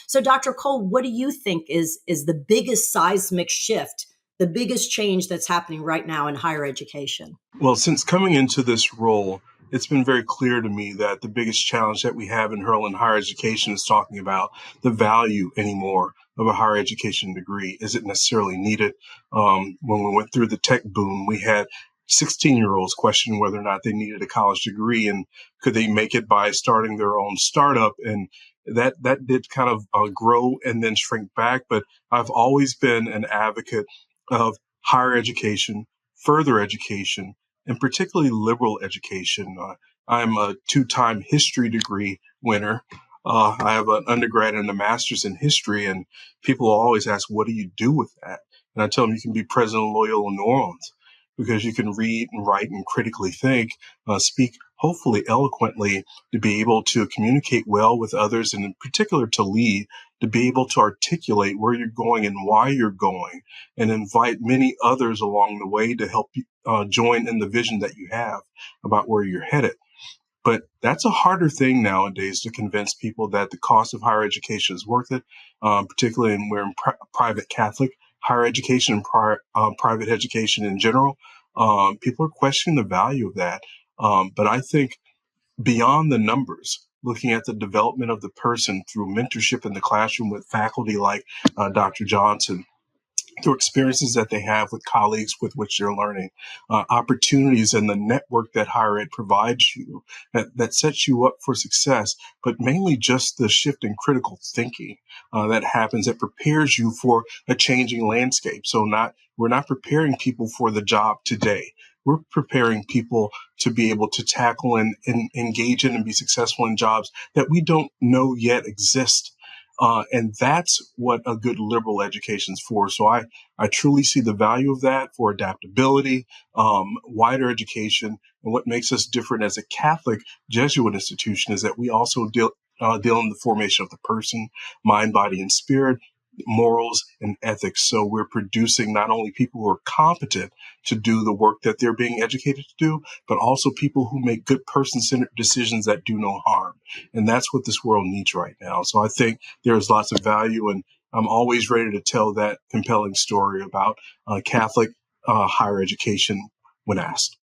So, Dr. Cole, what do you think is the biggest seismic shift, the biggest change that's happening right now in higher education? Well, since coming into this role, it's been very clear to me that the biggest challenge that we have in higher education is talking about the value anymore of a higher education degree. Is it necessarily needed? When we went through the tech boom, we had 16-year-olds questioning whether or not they needed a college degree and could they make it by starting their own startup. And that did kind of grow and then shrink back. But I've always been an advocate of higher education, further education, and particularly liberal education. I'm a two-time history degree winner. I have an undergrad and a master's in history, and people always ask, what do you do with that? And I tell them you can be president of Loyola New Orleans because you can read and write and critically think, speak hopefully eloquently, to be able to communicate well with others, and in particular to lead, to be able to articulate where you're going and why you're going, and invite many others along the way to help you join in the vision that you have about where you're headed. But that's a harder thing nowadays to convince people that the cost of higher education is worth it, particularly in we're in private Catholic higher education and private education in general. People are questioning the value of that. But I think beyond the numbers, looking at the development of the person through mentorship in the classroom with faculty like Dr. Johnson, through experiences that they have with colleagues with which they're learning, opportunities and the network that higher ed provides you that sets you up for success, but mainly just the shift in critical thinking that happens that prepares you for a changing landscape. So we're not preparing people for the job today. We're preparing people to be able to tackle and engage in and be successful in jobs that we don't know yet exist. And that's what a good liberal education is for. So I truly see the value of that for adaptability, wider education. And what makes us different as a Catholic Jesuit institution is that we also deal in the formation of the person, mind, body, and spirit, morals, and ethics. So we're producing not only people who are competent to do the work that they're being educated to do, but also people who make good person-centered decisions that do no harm. And that's what this world needs right now. So I think there's lots of value, and I'm always ready to tell that compelling story about Catholic higher education when asked.